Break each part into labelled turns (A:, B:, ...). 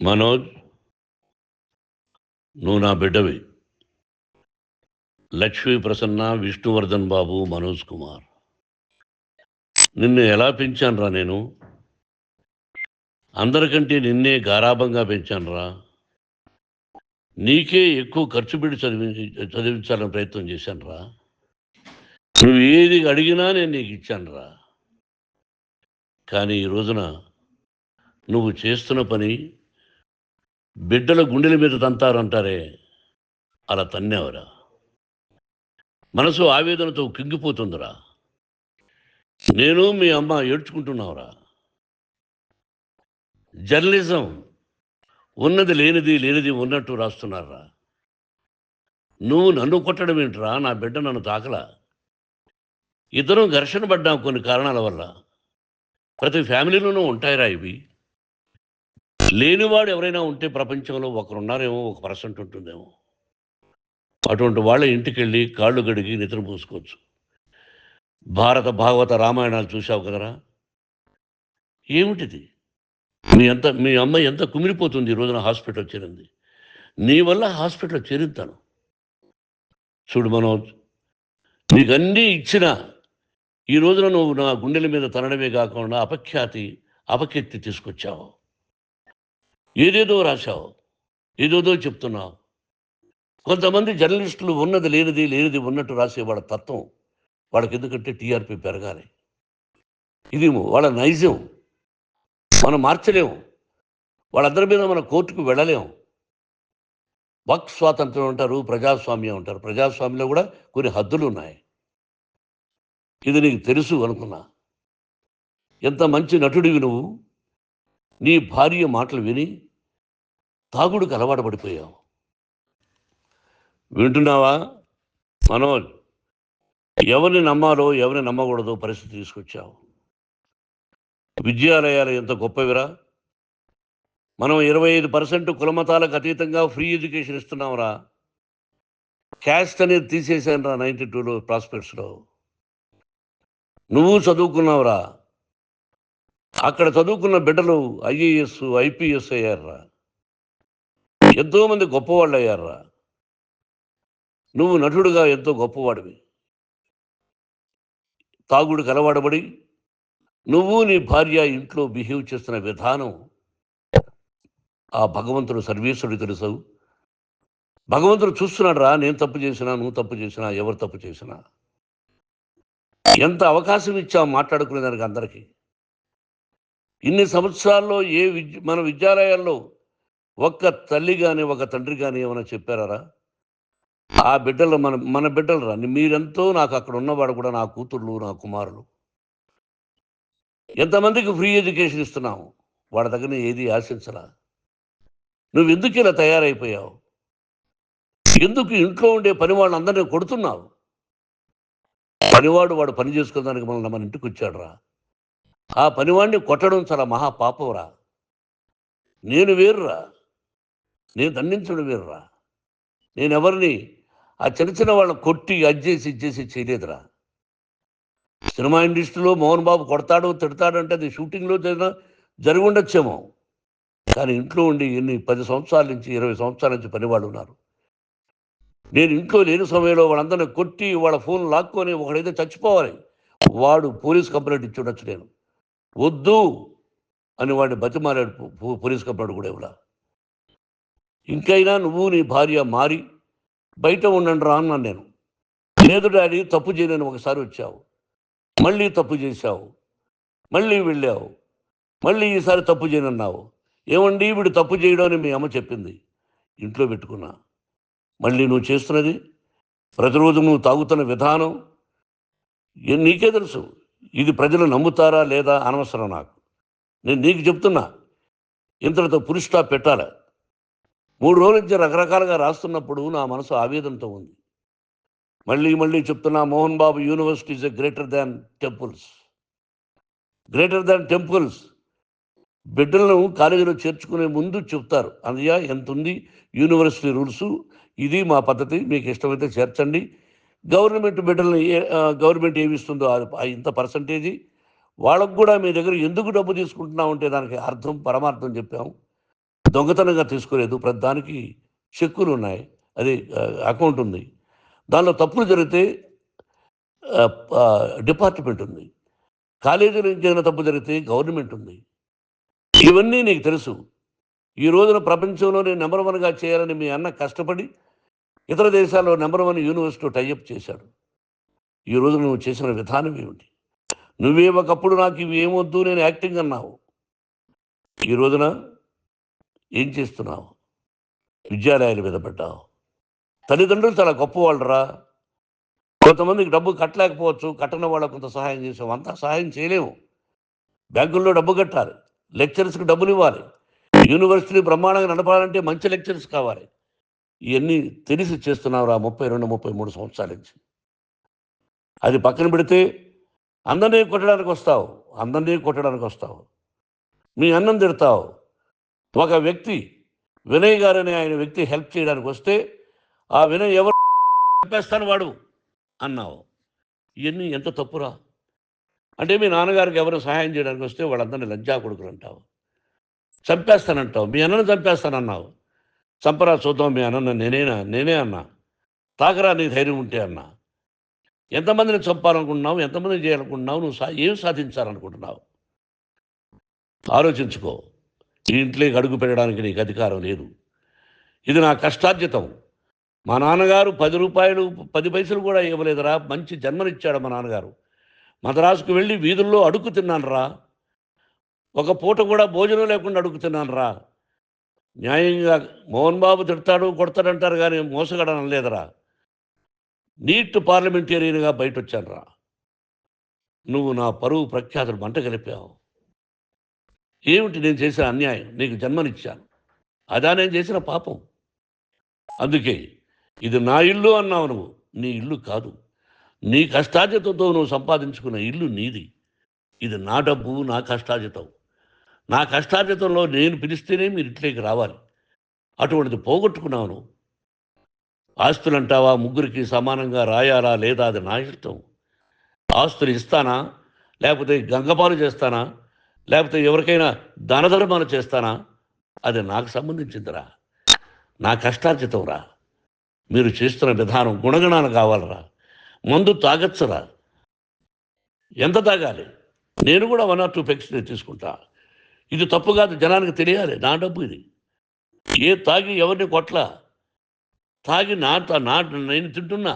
A: మనోజ్, నువ్వు నా బిడ్డవి. లక్ష్మీ ప్రసన్న, విష్ణువర్ధన్ బాబు, మనోజ్ కుమార్. నిన్ను ఎలా పెంచానురా నేను? అందరికంటే నిన్నే గారాబంగా పెంచానురా. నీకే ఎక్కువ ఖర్చు పెట్టి చదివించాలని ప్రయత్నం చేశానురా. నువ్వు ఏది అడిగినా నేను నీకు ఇచ్చానురా. కానీ ఈ రోజున నువ్వు చేస్తున్న పని బిడ్డల గుండెల మీద తంతారంటారే, అలా తన్నేవరా. మనసు ఆవేదనతో కింగిపోతుందిరా. నేను మీ అమ్మ ఏడ్చుకుంటున్నావురా. జర్నలిజం ఉన్నది లేనిది, లేనిది ఉన్నట్టు రాస్తున్నారా. నువ్వు నన్ను కొట్టడం ఏంట్రా? నా బిడ్డ నన్ను తాకలా. ఇద్దరం ఘర్షణ పడ్డాం కొన్ని కారణాల వల్ల. ప్రతి ఫ్యామిలీలోనూ ఉంటాయిరా ఇవి. లేనివాడు ఎవరైనా ఉంటే ప్రపంచంలో ఒకరున్నారేమో, 1% ఉంటుందేమో. అటువంటి వాళ్ళ ఇంటికి వెళ్ళి కాళ్ళు గడిగి నిద్ర పూసుకోవచ్చు. భారత భాగవత రామాయణాలు చూశావు కదరా. ఏమిటిది? మీ అమ్మ ఎంత కుమిలిపోతుంది ఈ రోజున హాస్పిటల్ చేరింది. నీ వల్ల హాస్పిటల్ చేరుతాను. చూడు మనోజ్, నీకన్నీ ఇచ్చిన ఈ రోజున నువ్వు నా గుండెల మీద తనడమే కాకుండా అపకీర్తి తీసుకొచ్చావు. ఏదేదో రాశావు, ఏదేదో చెప్తున్నావు. కొంతమంది జర్నలిస్టులు ఉన్నది లేనిది, లేనిది ఉన్నట్టు రాసేవాళ్ళ తత్వం వాళ్ళకి. ఎందుకంటే టీఆర్పీ పెరగాలి. ఇది వాళ్ళ నైజం. మనం మార్చలేము. వాళ్ళందరి మీద మన కోర్టుకు వెళ్ళలేము. వాక్ స్వాతంత్రం అంటారు, ప్రజాస్వామ్యం అంటారు. ప్రజాస్వామ్యంలో కూడా కొన్ని హద్దులు ఉన్నాయి. ఇది నీకు తెలుసు అనుకున్నా. ఎంత మంచి నటుడివి నువ్వు. నీ భార్య మాటలు విని తాగుడికి అలవాటు పడిపోయావు. వింటున్నావా మనోజ్? ఎవరిని నమ్మాలో ఎవరిని నమ్మకూడదో పరిస్థితి తీసుకొచ్చావు. విద్యాలయాలు ఎంత గొప్పవిరా. మనం 25% కులమతాలకు అతీతంగా ఫ్రీ ఎడ్యుకేషన్ ఇస్తున్నాంరా. క్యాస్ట్ అనేది తీసేసాను రా 92లో ప్రాస్పెక్ట్స్లో. నువ్వు చదువుకున్నావురా. అక్కడ చదువుకున్న బిడ్డలు IAS, IPS అయ్యారురా. ఎంతోమంది గొప్పవాళ్ళు అయ్యారురా. నువ్వు నటుడుగా ఎంతో గొప్పవాడివి. తాగుడికి అలవాడబడి నువ్వు నీ భార్య ఇంట్లో బిహేవ్ చేస్తున్న విధానం ఆ భగవంతుడు సర్వేశ్వరుడు తెలుసు. భగవంతుడు చూస్తున్నాడు రా. నేను తప్పు చేసినా, నువ్వు తప్పు చేసినా, ఎవరు తప్పు చేసినా. ఎంత అవకాశం ఇచ్చావు మాట్లాడుకునేదానికి అందరికీ. ఇన్ని సంవత్సరాల్లో మన విద్యాలయాల్లో ఒక్క తల్లి కానీ ఒక తండ్రి కానీ ఏమైనా చెప్పారా? ఆ బిడ్డలు మన బిడ్డలు రా. మీరెంతో నాకు అక్కడ ఉన్నవాడు కూడా నా కూతుర్లు, నా కుమారులు. ఎంతమందికి ఫ్రీ ఎడ్యుకేషన్ ఇస్తున్నావు. వాడి దగ్గర ఏది ఆశించరా. నువ్వు ఎందుకు ఇలా తయారైపోయావు? ఎందుకు ఇంట్లో ఉండే పని వాళ్ళందరినీ కొడుతున్నావు? పనివాడు వాడు పని చేసుకోవడానికి మన ఇంటికి వచ్చాడు రా. ఆ పనివాడిని కొట్టడం చాలా మహాపాపంరా. నేను వేరురా. నేను దండించడం వేరురా. నేను ఎవరిని ఆ చిన్న చిన్న వాళ్ళని కొట్టి ఇచ్చేసి చేయలేదురా. సినిమా ఇండస్ట్రీలో మోహన్ బాబు కొడతాడు, తిడతాడు అంటే అది షూటింగ్లో జరిగి ఉండొచ్చేమో. కానీ ఇంట్లో ఉండి 10 సంవత్సరాల నుంచి 20 సంవత్సరాల నుంచి పనివాళ్ళు ఉన్నారు. నేను ఇంట్లో లేని సమయంలో వాళ్ళందరినీ కొట్టి వాళ్ళ ఫోన్ లాక్కొని ఒకడైతే చచ్చిపోవాలి, వాడు పోలీస్ కంప్లైంట్ ఇచ్చి ఉండొచ్చు. నేను వద్దు అని వాడిని బతిమాలాడు పోలీస్ కంప్లైంట్ కూడా ఇవ్వలా. ఇంకైనా నువ్వు నీ భార్య మారి బయట ఉండండి రా అన్నాను నేను. లేదు డాడీ, తప్పు చేయలేని ఒకసారి వచ్చావు, మళ్ళీ తప్పు చేశావు, మళ్ళీ వెళ్ళావు, మళ్ళీ ఈసారి తప్పు చేయనన్నావు. ఏమండి వీడు తప్పు చేయడం అని మీ అమ్మ చెప్పింది. ఇంట్లో పెట్టుకున్నా. మళ్ళీ నువ్వు చేస్తున్నది, ప్రతిరోజు నువ్వు తాగుతున్న విధానం నీకే తెలుసు. ఇది ప్రజలు నమ్ముతారా లేదా అనవసరం నాకు. నేను నీకు చెప్తున్నా, ఇంతటితో పులి స్టాప్ పెట్టాలి. 3 రోజుల నుంచి రకరకాలుగా రాస్తున్నప్పుడు నా మనసు ఆవేదనతో ఉంది. మళ్ళీ చెప్తున్నా, Mohan Babu university is greater than temples. Greater than temples. బిడ్డలను కాలేజీలో చేర్చుకునే ముందు చెప్తారు, అన్నయ్య ఎంత ఉంది యూనివర్సిటీ రూల్స్, ఇది మా పద్ధతి, మీకు ఇష్టమైతే చేర్చండి. గవర్నమెంట్ బిడ్డలని గవర్నమెంట్ ఏమిస్తుందో ఇంత పర్సంటేజీ, వాళ్ళకు కూడా మీ దగ్గర ఎందుకు డబ్బు తీసుకుంటున్నామంటే దానికి అర్థం పరమార్థం చెప్పాము. దొంగతనంగా తీసుకోలేదు. ప్రతి దానికి చెక్కులు ఉన్నాయి. అది అకౌంట్ ఉంది. దానిలో తప్పులు జరిగితే డిపార్ట్మెంట్ ఉంది. కాలేజీలో ఇంకేదైనా తప్పు జరిగితే గవర్నమెంట్ ఉంది. ఇవన్నీ నీకు తెలుసు. ఈ రోజున ప్రపంచంలోనే నంబర్ 1గా చేయాలని మీ అన్న కష్టపడి ఇతర దేశాల్లో నంబర్ 1 యూనివర్సిటీ టైఅప్ చేశాడు. ఈ రోజు నువ్వు చేసిన విధానం ఏమిటి? నువ్వే ఒకప్పుడు నాకు ఇవి ఏమొద్దు నేను యాక్టింగ్ అన్నావు. ఈ రోజున ఏం చేస్తున్నావు? విద్యాలయాల మీద పడ్డావు. తల్లిదండ్రులు చాలా గొప్పవాళ్ళురా. కొంతమందికి డబ్బు కట్టలేకపోవచ్చు. కట్టని వాళ్ళకు కొంత సహాయం చేసాం. అంతా సహాయం చేయలేము. బ్యాంకుల్లో డబ్బు కట్టాలి. లెక్చరర్స్కి డబ్బులు ఇవ్వాలి. యూనివర్సిటీ బ్రహ్మాండంగా నడపాలంటే మంచి లెక్చరర్స్ కావాలి. ఇవన్నీ తెలిసి చేస్తున్నావురా 32, 33 సంవత్సరాల నుంచి. అది పక్కన పెడితే అందరినీ కొట్టడానికి వస్తావు. మీ అన్నం తిడతావు. ఒక వ్యక్తి వినయ్ గారనే ఆయన వ్యక్తి హెల్ప్ చేయడానికి వస్తే ఆ వినయ్ ఎవరు చంపేస్తాను వాడు అన్నావు. ఇవన్నీ ఎంత తప్పురా? అంటే మీ నాన్నగారికి ఎవరు సహాయం చేయడానికి వస్తే వాళ్ళందరినీ లంజా కొడుకులు అంటావు. చంపేస్తానంటావు. మీ అన్నను చంపేస్తానన్నావు. చంపరా చూద్దాం మీ అన్న నేనే అన్నా. తాకరా నీ ధైర్యం ఉంటే అన్నా. ఎంతమందిని చంపాలనుకుంటున్నావు? ఎంతమందిని చేయాలనుకుంటున్నావు? నువ్వు ఏం సాధించాలనుకుంటున్నావు? ఆలోచించుకో. ఈ ఇంట్లోకి అడుగు పెట్టడానికి నీకు అధికారం లేదు. ఇది నా కష్టార్జితం. మా నాన్నగారు 10 రూపాయలు 10 పైసలు కూడా ఇవ్వలేదురా. మంచి జన్మనిచ్చాడు మా నాన్నగారు. మద్రాసుకు వెళ్ళి వీధుల్లో అడుగు తిన్నానురా. ఒక పూట కూడా భోజనం లేకుండా అడుగు తిన్నానురా. న్యాయంగా మోహన్ బాబు తిడతాడు కొడతాడంటారు కానీ మోసగడనం లేదురా. నీట్ పార్లమెంటేరియన్గా బయట వచ్చానురా. నువ్వు నా పరువు ప్రఖ్యాతులు మంట కలిపావు. ఏమిటి నేను చేసిన అన్యాయం? నీకు జన్మనిచ్చాను. అదా నేను చేసిన పాపం. అందుకే ఇది నా ఇల్లు అన్నావు నువ్వు. నీ ఇల్లు కాదు. నీ కష్టార్జితంతో నువ్వు సంపాదించుకున్న ఇల్లు నీది. ఇది నా డబ్బు, నా కష్టార్జితం. నా కష్టార్జితంలో నేను పిలిస్తేనే మీరు ఇంట్లోకి రావాలి. అటువంటిది పోగొట్టుకున్నావు నువ్వు. ఆస్తులు అంటావా? ముగ్గురికి సమానంగా రాయాలా లేదా అది నా ఇష్టం. ఆస్తులు ఇస్తానా, లేకపోతే గంగపాలు చేస్తానా, లేకపోతే ఎవరికైనా దానధర్మాలు చేస్తానా, అది నాకు సంబంధించిందిరా. నా కష్టార్జితం రా. మీరు చేస్తున్న విధానం గుణగణాలు కావాలరా. మందు తాగచ్చురా. ఎంత తాగాలి? నేను కూడా 1 or 2 పెగ్స్ తీసుకుంటా. ఇది తప్పు కాదు, జనానికి తెలియాలి. నా డబ్బు ఇది. తాగి ఎవరిని కొట్లా. తాగి నేను తింటున్నా.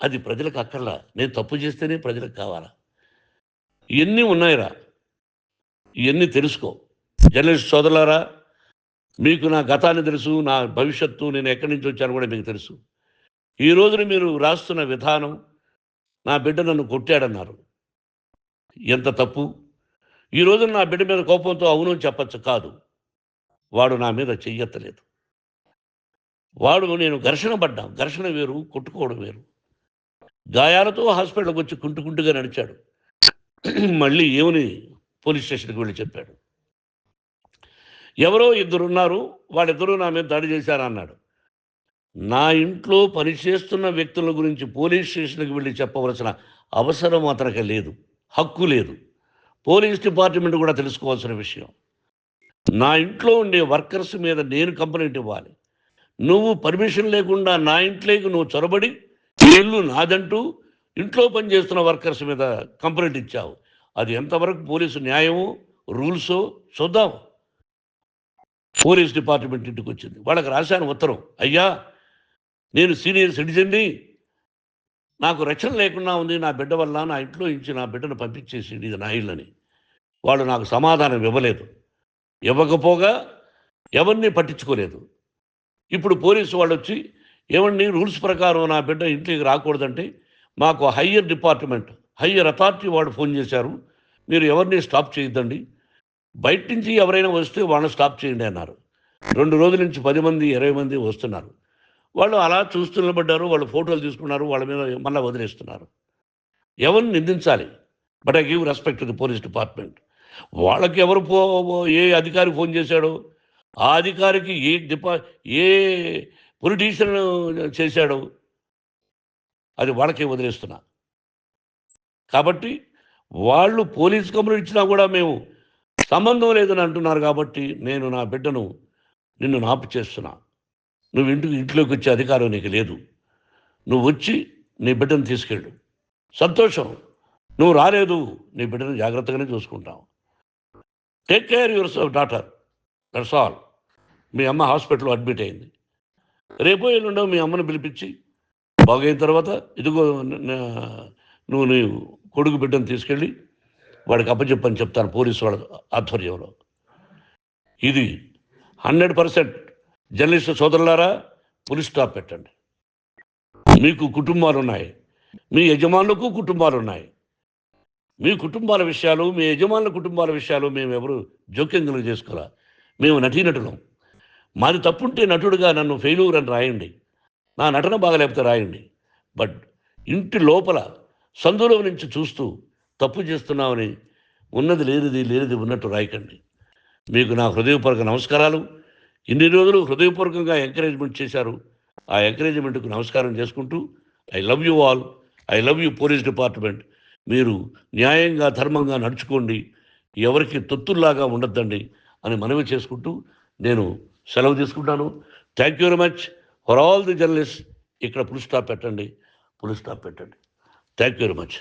A: అది ప్రజలకు అక్కర్లా. నేను తప్పు చేస్తేనే ప్రజలకు కావాలా. ఇవన్నీ ఉన్నాయిరా. ఇవన్నీ తెలుసుకో. జర్నలిస్ట్ సోదరులారా, మీకు నా గతాన్ని తెలుసు, నా భవిష్యత్తు, నేను ఎక్కడి నుంచి వచ్చాను కూడా మీకు తెలుసు. ఈ రోజున మీరు రాస్తున్న విధానం, నా బిడ్డ నన్ను కొట్టాడన్నారు. ఎంత తప్పు! ఈ రోజున నా బిడ్డ మీద కోపంతో అవును చెప్పచ్చు. కాదు, వాడు నా మీద చెయ్యెత్తలేదు. నేను ఘర్షణ పడ్డాం. ఘర్షణ వేరు, కొట్టుకోవడం వేరు. గాయాలతో హాస్పిటల్కి వచ్చి కుంటుకుంటుగా నడిచాడు. మళ్ళీ ఏమని పోలీస్ స్టేషన్కి వెళ్ళి చెప్పాడు. ఎవరో 2 ఉన్నారు, వాళ్ళిద్దరూ నా మీద దాడి చేశారన్నాడు. నా ఇంట్లో పనిచేస్తున్న వ్యక్తుల గురించి పోలీస్ స్టేషన్కి వెళ్ళి చెప్పవలసిన అవసరం అతనికి లేదు, హక్కు లేదు. పోలీస్ డిపార్ట్మెంట్ కూడా తెలుసుకోవాల్సిన విషయం. నా ఇంట్లో ఉండే వర్కర్స్ మీద నేను కంప్లైంట్ ఇవ్వాలి. నువ్వు పర్మిషన్ లేకుండా నా ఇంట్లోకి నువ్వు చొరబడి ఇల్లు నాదంటూ ఇంట్లో పనిచేస్తున్న వర్కర్స్ మీద కంప్లైంట్ ఇచ్చావు. అది ఎంతవరకు పోలీసు న్యాయమో రూల్సో చూద్దాం. పోలీస్ డిపార్ట్మెంట్ ఇంటికి వచ్చింది. వాళ్ళకి రాశాను ఉత్తరం. అయ్యా, నేను సీనియర్ సిటిజన్ని, నాకు రక్షణ లేకుండా ఉంది. నా బిడ్డ వల్ల నా ఇంట్లో నుంచి నా బిడ్డను పంపించేసి ఇది నా ఇల్లని. వాళ్ళు నాకు సమాధానం ఇవ్వలేదు. ఇవ్వకపోగా ఎవరిని పట్టించుకోలేదు. ఇప్పుడు పోలీసు వాళ్ళు వచ్చి ఏమండి రూల్స్ ప్రకారం నా బిడ్డ ఇంట్లోకి రాకూడదంటే మాకు హయ్యర్ అథారిటీ వాళ్ళు ఫోన్ చేశారు. మీరు ఎవరిని స్టాప్ చేయొద్దండి. బయట నుంచి ఎవరైనా వస్తే వాళ్ళని స్టాప్ చేయండి అన్నారు. 2 రోజుల నుంచి 10 మంది 20 మంది వస్తున్నారు. వాళ్ళు అలా చూస్తూ నిలబడ్డారు. వాళ్ళు ఫోటోలు తీసుకున్నారు. వాళ్ళ మీద మళ్ళీ వదిలేస్తున్నారు. ఎవరిని నిందించాలి? But I give respect to the police department. వాళ్ళకి ఏ అధికారి ఫోన్ చేశాడో, ఆ అధికారికి ఏ పొలిటీషియన్ చేశాడో అది వాళ్ళకే వదిలేస్తున్నా. కాబట్టి వాళ్ళు పోలీస్ కంప్లైంట్ ఇచ్చినా కూడా మేము సంబంధం లేదని అంటున్నారు కాబట్టి నేను నా బిడ్డను నిన్ను నాపు చేస్తున్నా. నువ్వు ఇంట్లోకి వచ్చే అధికారం నీకు లేదు. నువ్వు వచ్చి నీ బిడ్డను తీసుకెళ్ళు. సంతోషం. నువ్వు రాలేదు, నీ బిడ్డను జాగ్రత్తగానే చూసుకుంటావు. Take care your daughter, that's all. మీ అమ్మ హాస్పిటల్లో అడ్మిట్ అయింది. రేపో ఎల్లుండో మీ అమ్మను పిలిపించి బాగైన తర్వాత ఇదిగో నువ్వు నీ కొడుకు బిడ్డను తీసుకెళ్ళి వాడికి అప్పచెప్పని చెప్తాను పోలీసు వాళ్ళ ఆధ్వర్యంలో. ఇది 100% జర్నలిస్టు సోదరులారా, పులి స్టాప్ పెట్టండి. మీకు కుటుంబాలు ఉన్నాయి, మీ యజమానులకు కుటుంబాలు ఉన్నాయి. మీ కుటుంబాల విషయాలు, మీ యజమానుల కుటుంబాల విషయాలు మేము ఎవరు జోక్యం కలుగు చేసుకోవాలా. మేము నటీనటులం. మాది తప్పుంటే నటుడుగా నన్ను ఫెయిల్యూర్ అని రాయండి, నా నటన బాగలేకపోతే రాయండి. బట్ ఇంటి లోపల సందులో నుంచి చూస్తూ తప్పు చేస్తున్నామని ఉన్నది లేనిది లేనిది ఉన్నట్టు రాయకండి. మీకు నా హృదయపూర్వక నమస్కారాలు. ఇన్ని రోజులు హృదయపూర్వకంగా ఎంకరేజ్మెంట్ చేశారు. ఆ ఎంకరేజ్మెంట్కు నమస్కారం చేసుకుంటూ I love you all. I love you police department. మీరు న్యాయంగా ధర్మంగా నడుచుకోండి, ఎవరికి తొత్తుల్లాగా ఉండొద్దండి అని మనవి చేసుకుంటూ నేను సెలవు తీసుకుంటాను. Thank you very much for all the journalist. ఇక్కడ పులి స్టాప్ పెట్టండి, పులి స్టాప్ పెట్టండి. Thank you very much.